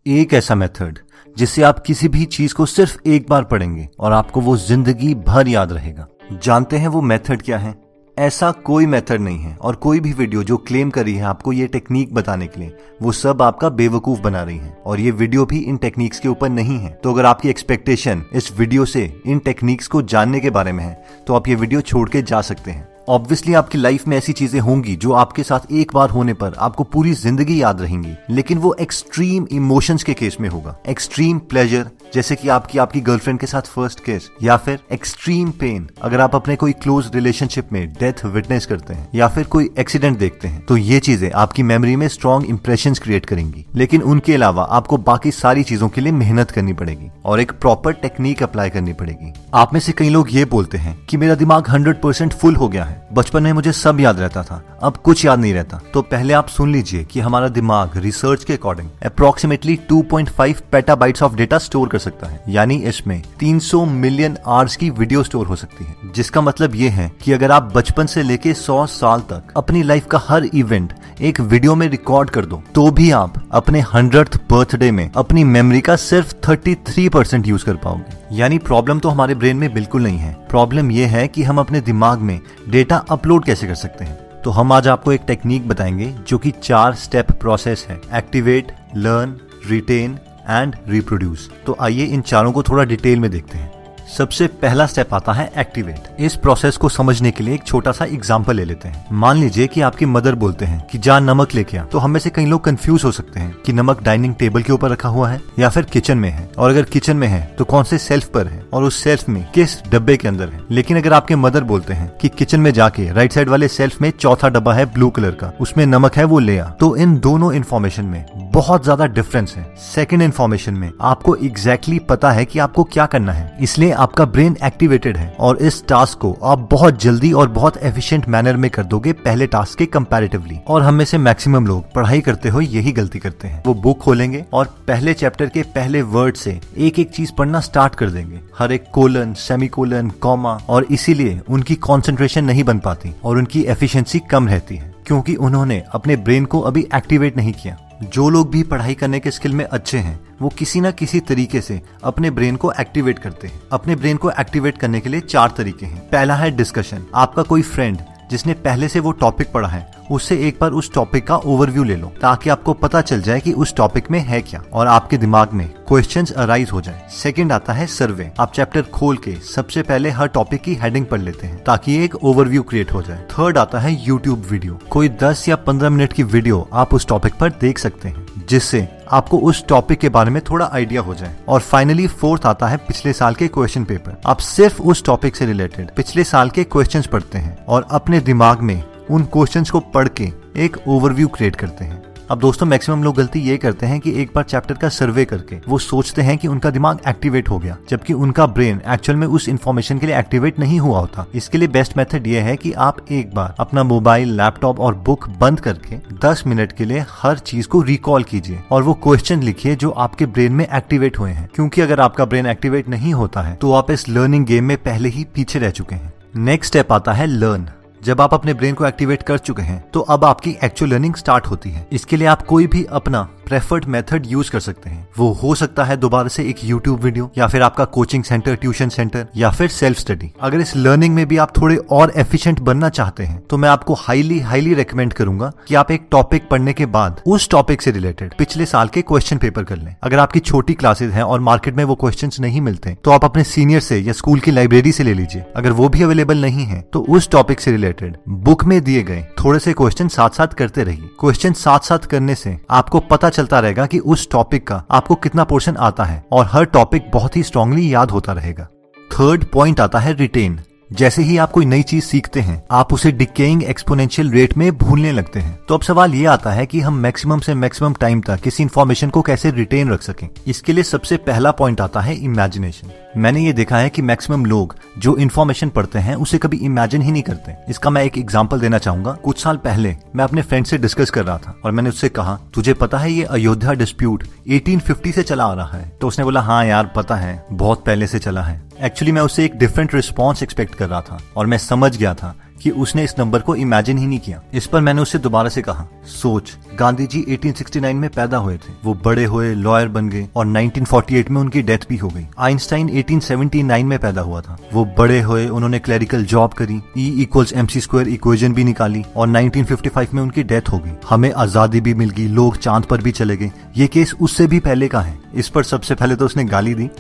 एक ऐसा मेथड जिससे आप किसी भी चीज को सिर्फ एक बार पढ़ेंगे और आपको वो जिंदगी भर याद रहेगा। जानते हैं वो मेथड क्या है? ऐसा कोई मेथड नहीं है और कोई भी वीडियो जो क्लेम करी है आपको ये टेक्निक बताने के लिए, वो सब आपका बेवकूफ बना रही है और ये वीडियो भी इन टेक्निक्स के ऊपर नहीं है। तो अगर आपकी एक्सपेक्टेशन इस वीडियो से इन टेक्निक्स को जानने के बारे में है तो आप ये वीडियो छोड़ के जा सकते हैं। ऑब्वियसली आपकी लाइफ में ऐसी चीजें होंगी जो आपके साथ एक बार होने पर आपको पूरी जिंदगी याद रहेंगी, लेकिन वो एक्सट्रीम इमोशंस के केस में होगा। एक्सट्रीम प्लेजर जैसे कि आपकी गर्लफ्रेंड के साथ फर्स्ट किस, या फिर एक्सट्रीम पेन अगर आप अपने कोई क्लोज रिलेशनशिप में डेथ विटनेस करते हैं या फिर कोई एक्सीडेंट देखते हैं, तो ये चीजें आपकी मेमोरी में स्ट्रॉन्ग इंप्रेशंस क्रिएट करेंगी। लेकिन उनके अलावा आपको बाकी सारी चीजों के लिए मेहनत करनी पड़ेगी और एक प्रॉपर टेक्निक अप्लाई करनी पड़ेगी। आप में से कई लोग ये बोलते हैं कि मेरा दिमाग 100% फुल हो गया है, बचपन में मुझे सब याद रहता था, अब कुछ याद नहीं रहता। तो पहले आप सुन लीजिए कि हमारा दिमाग रिसर्च के according approximately 2.5 petabytes of data store कर सकता है, यानी इसमें 300 मिलियन आवर्स की वीडियो स्टोर हो सकती है। जिसका मतलब ये है कि अगर आप बचपन से लेके 100 साल तक अपनी लाइफ का हर इवेंट एक वीडियो में रिकॉर्ड कर दो, तो भी आप अपने 100th बर्थडे में अपनी मेमोरी का सिर्फ 33% यूज कर पाओगे। यानी प्रॉब्लम तो हमारे ब्रेन में बिल्कुल नहीं है, प्रॉब्लम यह है कि हम अपने दिमाग में डेटा अपलोड कैसे कर सकते हैं। तो हम आज आपको एक टेक्निक बताएंगे जो कि 4 स्टेप प्रोसेस है: activate, learn, retain and reproduce. तो आइए इन चारों को थोड़ा डिटेल में देखते हैं। सबसे पहला स्टेप आता है एक्टिवेट। इस प्रोसेस को समझने के लिए एक छोटा सा एग्जांपल ले लेते हैं। मान लीजिए कि आपकी मदर बोलते हैं कि जा नमक लेके आ, तो हम में से कई लोग कंफ्यूज हो सकते हैं कि नमक डाइनिंग टेबल के ऊपर रखा हुआ है या फिर किचन में है, और अगर किचन में है तो कौन से सेल्फ पर है और उस सेल्फ में किस डब्बे के अंदर है। लेकिन अगर आपके मदर बोलते हैं कि किचन में जाके राइट साइड वाले सेल्फ में चौथा डब्बा है ब्लू कलर का, उसमें नमक है, वो ले आ, तो इन दोनों इन्फॉर्मेशन में बहुत ज्यादा डिफरेंस है। सेकेंड इन्फॉर्मेशन में आपको एग्जैक्टली पता है कि आपको क्या करना है, इसलिए आपका ब्रेन एक्टिवेटेड है और इस टास्क को आप बहुत जल्दी और बहुत एफिशिएंट मैनर में कर दोगे पहले टास्क के कंपैरेटिवली। और हम में से मैक्सिमम लोग पढ़ाई करते हुए यही गलती करते हैं। वो बुक खोलेंगे और पहले चैप्टर के पहले वर्ड से एक एक चीज पढ़ना स्टार्ट कर देंगे, हर एक कोलन, सेमीकोलन, कॉमा, और इसीलिए उनकी कॉन्सेंट्रेशन नहीं बन पाती और उनकी एफिशिएंसी कम रहती है, क्योंकि उन्होंने अपने ब्रेन को अभी एक्टिवेट नहीं किया। जो लोग भी पढ़ाई करने के स्किल में अच्छे हैं वो किसी ना किसी तरीके से अपने ब्रेन को एक्टिवेट करते हैं। अपने ब्रेन को एक्टिवेट करने के लिए 4 तरीके हैं। पहला है डिस्कशन। आपका कोई फ्रेंड जिसने पहले से वो टॉपिक पढ़ा है, उससे एक बार उस टॉपिक का ओवरव्यू ले लो ताकि आपको पता चल जाए कि उस टॉपिक में है क्या और आपके दिमाग में क्वेश्चंस अराइज हो जाए। सेकंड आता है सर्वे। आप चैप्टर खोल के सबसे पहले हर टॉपिक की हेडिंग पढ़ लेते हैं ताकि एक ओवरव्यू क्रिएट हो जाए। थर्ड आता है यूट्यूब वीडियो। कोई 10 या 15 मिनट की वीडियो आप उस टॉपिक पर देख सकते हैं जिससे आपको उस टॉपिक के बारे में थोड़ा आइडिया हो जाए। और फाइनली फोर्थ आता है पिछले साल के क्वेश्चन पेपर। आप सिर्फ उस टॉपिक से रिलेटेड पिछले साल के क्वेश्चंस पढ़ते हैं और अपने दिमाग में उन क्वेश्चंस को पढ़ के एक ओवरव्यू क्रिएट करते हैं। अब दोस्तों, मैक्सिमम लोग गलती ये करते हैं कि एक बार चैप्टर का सर्वे करके वो सोचते हैं कि उनका दिमाग एक्टिवेट हो गया, जबकि उनका ब्रेन एक्चुअल में उस इन्फॉर्मेशन के लिए एक्टिवेट नहीं हुआ होता। इसके लिए बेस्ट मेथड ये है कि आप एक बार अपना मोबाइल, लैपटॉप और बुक बंद करके 10 मिनट के लिए हर चीज को रिकॉल कीजिए और वो क्वेश्चन लिखिए जो आपके ब्रेन में एक्टिवेट हुए हैं, क्योंकि अगर आपका ब्रेन एक्टिवेट नहीं होता है तो आप इस लर्निंग गेम में पहले ही पीछे रह चुके हैं। नेक्स्ट स्टेप आता है लर्न। जब आप अपने ब्रेन को एक्टिवेट कर चुके हैं तो अब आपकी एक्चुअल लर्निंग स्टार्ट होती है। इसके लिए आप कोई भी अपना प्रेफर्ड मेथड यूज कर सकते हैं। वो हो सकता है दोबारा से एक यूट्यूब वीडियो, या फिर आपका कोचिंग सेंटर, ट्यूशन सेंटर, या फिर सेल्फ स्टडी। अगर इस लर्निंग में भी आप थोड़े और एफिशिएंट बनना चाहते हैं तो मैं आपको हाईली रेकमेंड करूंगा कि आप एक टॉपिक पढ़ने के बाद उस टॉपिक से रिलेटेड पिछले साल के क्वेश्चन पेपर कर लें। अगर आपकी छोटी क्लासेस हैं और मार्केट में वो क्वेश्चन नहीं मिलते तो आप अपने सीनियर से या स्कूल की लाइब्रेरी से ले लीजिए। अगर वो भी अवेलेबल नहीं है तो उस टॉपिक से रिलेटेड बुक में दिए गए थोड़े से क्वेश्चन साथ साथ करते रहिए। क्वेश्चन साथ साथ करने से आपको पता चलता रहेगा कि उस टॉपिक का आपको कितना पोर्शन आता है और हर टॉपिक बहुत ही स्ट्रांगली याद होता रहेगा। थर्ड पॉइंट आता है रिटेन। जैसे ही आप कोई नई चीज सीखते हैं आप उसे डिकेइंग एक्सपोनेंशियल रेट में भूलने लगते हैं। तो अब सवाल ये आता है कि हम मैक्सिमम से मैक्सिमम टाइम तक किसी इन्फॉर्मेशन को कैसे रिटेन रख सकें। इसके लिए सबसे पहला पॉइंट आता है इमेजिनेशन। मैंने ये देखा है कि मैक्सिमम लोग जो इन्फॉर्मेशन पढ़ते हैं उसे कभी इमेजिन ही नहीं करते। इसका मैं एक एग्जांपल देना चाहूंगा। कुछ साल पहले मैं अपने फ्रेंड से डिस्कस कर रहा था और मैंने उससे कहा, तुझे पता है ये अयोध्या डिस्प्यूट 1850 से चला आ रहा है? तो उसने बोला, हाँ यार पता है, बहुत पहले से चला है। एक्चुअली मैं उससे एक डिफरेंट रिस्पॉन्स एक्सपेक्ट कर रहा था और मैं समझ गया था कि कि उसने इस नंबर को इमेजिन ही नहीं किया। इस पर मैंने उससे दोबारा से कहा, सोच, गांधी जी 1869 में पैदा हुए थे, वो बड़े हुए, लॉयर बन गए और 1948 में उनकी डेथ भी हो गई। आइंस्टाइन 1879 में पैदा हुआ था, वो बड़े हुए, उन्होंने क्लरिकल जॉब करी, E=mc² इक्वेशन भी निकाली और 1955 में उनकी डेथ हो गई। हमें आजादी भी मिल गई, लोग चांद पर भी चले गए। ये केस उससे भी पहले का है। इस पर सबसे पहले तो उसने गाली दी,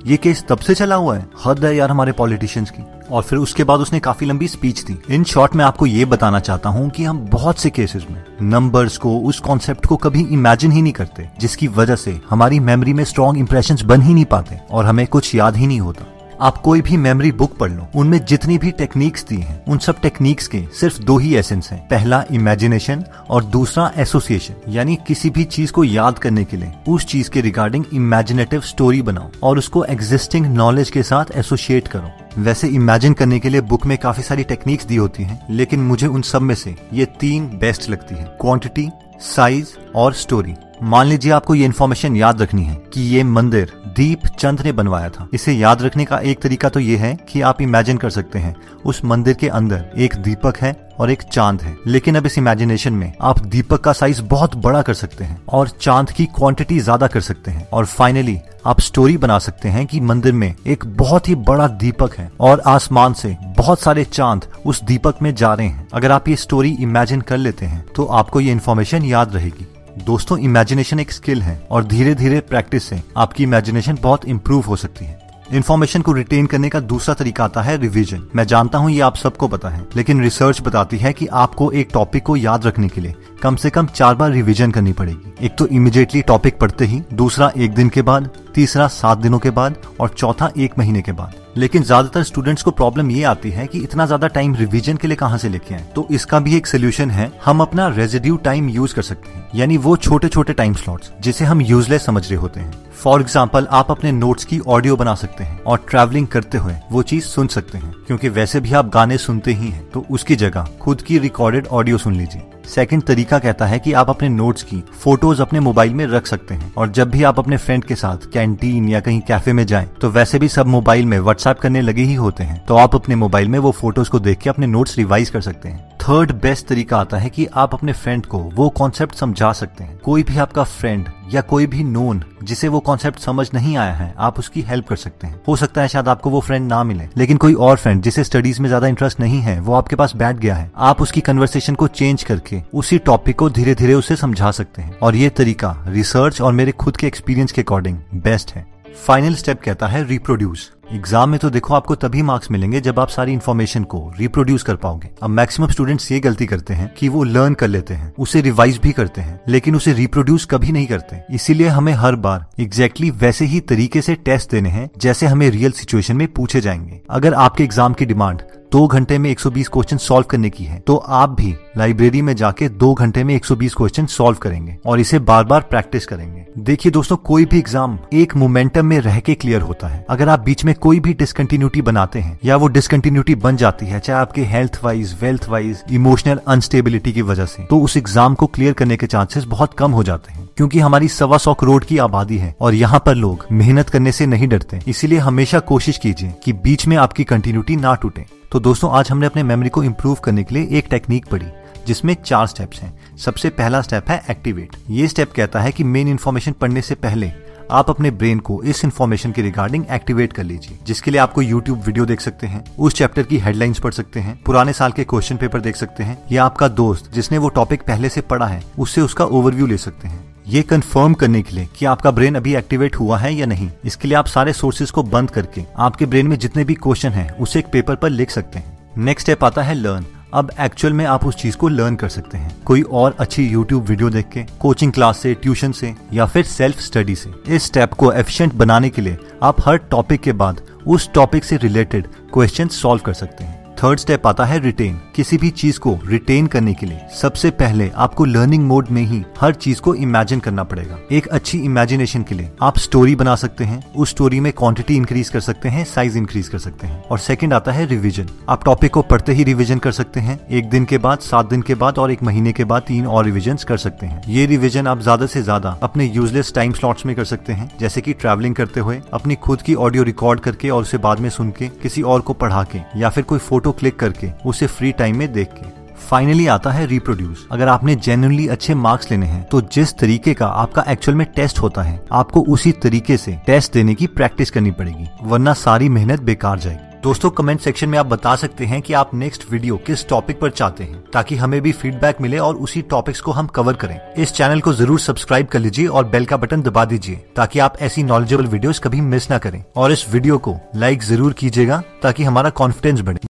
ये केस तब से चला हुआ है, हद है यार हमारे पॉलिटिशियंस की। और फिर उसके बाद उसने काफी लंबी स्पीच दी। इन शॉर्ट मैं आपको ये बताना चाहता हूँ कि हम बहुत से केसेस में नंबर्स को, उस कॉन्सेप्ट को कभी इमेजिन ही नहीं करते, जिसकी वजह से हमारी मेमोरी में स्ट्रॉन्ग इंप्रेशंस बन ही नहीं पाते और हमें कुछ याद ही नहीं होता। आप कोई भी मेमोरी बुक पढ़ लो, उनमें जितनी भी टेक्निक्स दी हैं, उन सब टेक्निक्स के सिर्फ दो ही एसेंस हैं। पहला इमेजिनेशन और दूसरा एसोसिएशन, यानी किसी भी चीज को याद करने के लिए उस चीज के रिगार्डिंग इमेजिनेटिव स्टोरी बनाओ और उसको एग्जिस्टिंग नॉलेज के साथ एसोसिएट करो। वैसे इमेजिन करने के लिए बुक में काफी सारी टेक्निक्स दी होती हैं, लेकिन मुझे उन सब में से ये तीन बेस्ट लगती है, क्वांटिटी, साइज और स्टोरी। मान लीजिए आपको ये इन्फॉर्मेशन याद रखनी है कि ये मंदिर दीप चंद ने बनवाया था। इसे याद रखने का एक तरीका तो ये है कि आप इमेजिन कर सकते हैं उस मंदिर के अंदर एक दीपक है और एक चांद है, लेकिन अब इस इमेजिनेशन में आप दीपक का साइज बहुत बड़ा कर सकते हैं और चांद की क्वांटिटी ज्यादा कर सकते हैं। और फाइनली आप स्टोरी बना सकते हैं कि मंदिर में एक बहुत ही बड़ा दीपक है और आसमान से बहुत सारे चांद उस दीपक में जा रहे हैं। अगर आप ये स्टोरी इमेजिन कर लेते हैं तो आपको ये इन्फॉर्मेशन याद रहेगी। दोस्तों, इमेजिनेशन एक स्किल है और धीरे धीरे प्रैक्टिस से आपकी इमेजिनेशन बहुत इंप्रूव हो सकती है। इन्फॉर्मेशन को रिटेन करने का दूसरा तरीका आता है रिवीजन। मैं जानता हूँ ये आप सबको पता है, लेकिन रिसर्च बताती है कि आपको एक टॉपिक को याद रखने के लिए कम से कम 4 बार रिवीजन करनी पड़ेगी। एक तो इमीडिएटली टॉपिक पढ़ते ही, दूसरा 1 दिन के बाद, तीसरा 7 दिनों के बाद और चौथा 1 महीने के बाद। लेकिन ज्यादातर स्टूडेंट्स को प्रॉब्लम ये आती है कि इतना ज्यादा टाइम रिवीजन के लिए कहाँ से लेके आए। तो इसका भी एक सोल्यूशन है, हम अपना रेजिड्यू टाइम यूज कर सकते हैं, यानी वो छोटे छोटे टाइम स्लॉट्स जिसे हम यूजलेस समझ रहे होते हैं। फॉर एग्जाम्पल, आप अपने नोट्स की ऑडियो बना सकते हैं और ट्रैवलिंग करते हुए वो चीज सुन सकते हैं, क्योंकि वैसे भी आप गाने सुनते ही हैं, तो उसकी जगह खुद की रिकॉर्डेड ऑडियो सुन लीजिए। सेकंड तरीका कहता है कि आप अपने नोट्स की फोटोज अपने मोबाइल में रख सकते हैं और जब भी आप अपने फ्रेंड के साथ कैंटीन या कहीं कैफे में जाएं, तो वैसे भी सब मोबाइल में व्हाट्सएप करने लगे ही होते हैं, तो आप अपने मोबाइल में वो फोटोज को देख के अपने नोट्स रिवाइज कर सकते हैं। थर्ड बेस्ट तरीका आता है कि आप अपने फ्रेंड को वो कॉन्सेप्ट समझा सकते हैं। कोई भी आपका फ्रेंड या कोई भी नोन जिसे वो कॉन्सेप्ट समझ नहीं आया है, आप उसकी हेल्प कर सकते हैं। हो सकता है शायद आपको वो फ्रेंड ना मिले, लेकिन कोई और फ्रेंड जिसे स्टडीज में ज्यादा इंटरेस्ट नहीं है, वो आपके पास बैठ गया है, आप उसकी कन्वर्सेशन को चेंज करके उसी टॉपिक को धीरे धीरे उसे समझा सकते हैं। और ये तरीका रिसर्च और मेरे खुद के एक्सपीरियंस के अकॉर्डिंग बेस्ट है। फाइनल स्टेप कहता है रिप्रोड्यूस। एग्जाम में तो देखो आपको तभी मार्क्स मिलेंगे जब आप सारी इन्फॉर्मेशन को रिप्रोड्यूस कर पाओगे। अब मैक्सिमम स्टूडेंट्स ये गलती करते हैं कि वो लर्न कर लेते हैं, उसे रिवाइज भी करते हैं, लेकिन उसे रिप्रोड्यूस कभी नहीं करते। इसीलिए हमें हर बार एग्जैक्टली वैसे ही तरीके से टेस्ट देने हैं जैसे हमें रियल सिचुएशन में पूछे जाएंगे। अगर आपके एग्जाम की डिमांड 2 घंटे में 120 क्वेश्चन सॉल्व करने की है, तो आप भी लाइब्रेरी में जाके 2 घंटे में 120 क्वेश्चन सॉल्व करेंगे और इसे बार बार प्रैक्टिस करेंगे। देखिए दोस्तों, कोई भी एग्जाम एक मोमेंटम में रह के क्लियर होता है। अगर आप बीच में कोई भी डिसकंटिन्यूटी बनाते हैं या वो डिसकंटिन्यूटी बन जाती है, चाहे आपके health wise, wealth wise, emotional instability की वजह से, तो उस एग्जाम को क्लियर करने के चांसेस बहुत कम हो जाते हैं। क्योंकि हमारी 125 करोड़ की आबादी है और यहाँ पर लोग मेहनत करने से नहीं डरते। इसीलिए हमेशा कोशिश कीजिए कि बीच में आपकी कंटिन्यूटी ना टूटे। तो दोस्तों, आज हमने अपने मेमोरी को इम्प्रूव करने के लिए एक टेक्निक पढ़ी जिसमें 4 स्टेप्स हैं। सबसे पहला स्टेप है एक्टिवेट। ये स्टेप कहता है कि मेन इन्फॉर्मेशन पढ़ने से पहले आप अपने ब्रेन को इस इन्फॉर्मेशन के रिगार्डिंग एक्टिवेट कर लीजिए, जिसके लिए आपको यूट्यूब वीडियो देख सकते हैं, उस चैप्टर की हेडलाइंस पढ़ सकते हैं, पुराने साल के क्वेश्चन पेपर देख सकते हैं, या आपका दोस्त जिसने वो टॉपिक पहले से पढ़ा है उससे उसका ओवरव्यू ले सकते हैं। ये कंफर्म करने के लिए कि आपका ब्रेन अभी एक्टिवेट हुआ है या नहीं, इसके लिए आप सारे सोर्सेज को बंद करके आपके ब्रेन में जितने भी क्वेश्चन हैं उसे एक पेपर पर लिख सकते हैं। नेक्स्ट स्टेप आता है लर्न। अब एक्चुअल में आप उस चीज को लर्न कर सकते हैं, कोई और अच्छी यूट्यूब वीडियो देख के, कोचिंग क्लास से, ट्यूशन से, या फिर सेल्फ स्टडी से। इस स्टेप को एफिशिएंट बनाने के लिए आप हर टॉपिक के बाद उस टॉपिक से रिलेटेड क्वेश्चन सॉल्व कर सकते हैं। थर्ड स्टेप आता है रिटेन, किसी भी चीज को रिटेन करने के लिए सबसे पहले आपको लर्निंग मोड में ही हर चीज को इमेजिन करना पड़ेगा। एक अच्छी इमेजिनेशन के लिए आप स्टोरी बना सकते हैं, उस स्टोरी में क्वांटिटी इंक्रीज कर सकते हैं, साइज इंक्रीज कर सकते हैं। और सेकंड आता है रिवीजन। आप टॉपिक को पढ़ते ही रिवीजन कर सकते हैं, 1 दिन के बाद, 7 दिन के बाद और 1 महीने के बाद 3 और रिवीजन कर सकते हैं। ये रिवीजन आप ज्यादा से ज्यादा अपने यूजलेस टाइम स्लॉट्स में कर सकते हैं, जैसे कि ट्रैवलिंग करते हुए, अपनी खुद की ऑडियो रिकॉर्ड करके और उसे बाद में सुन के, किसी और को पढ़ा के, या फिर कोई फोटो क्लिक करके उसे फ्री टाइम में देख के। फाइनली आता है रिप्रोड्यूस। अगर आपने जेन्युइनली अच्छे मार्क्स लेने हैं तो जिस तरीके का आपका एक्चुअल में टेस्ट होता है आपको उसी तरीके से टेस्ट देने की प्रैक्टिस करनी पड़ेगी, वरना सारी मेहनत बेकार जाएगी। दोस्तों कमेंट सेक्शन में आप बता सकते हैं कि आप नेक्स्ट वीडियो किस टॉपिक पर चाहते हैं, ताकि हमें भी फीडबैक मिले और उसी टॉपिक्स को हम कवर करें। इस चैनल को जरूर सब्सक्राइब कर लीजिए और बेल का बटन दबा दीजिए ताकि आप ऐसी नॉलेजेबल वीडियोस कभी मिस ना करें। और इस वीडियो को लाइक जरूर कीजिएगा ताकि हमारा कॉन्फिडेंस बढ़े।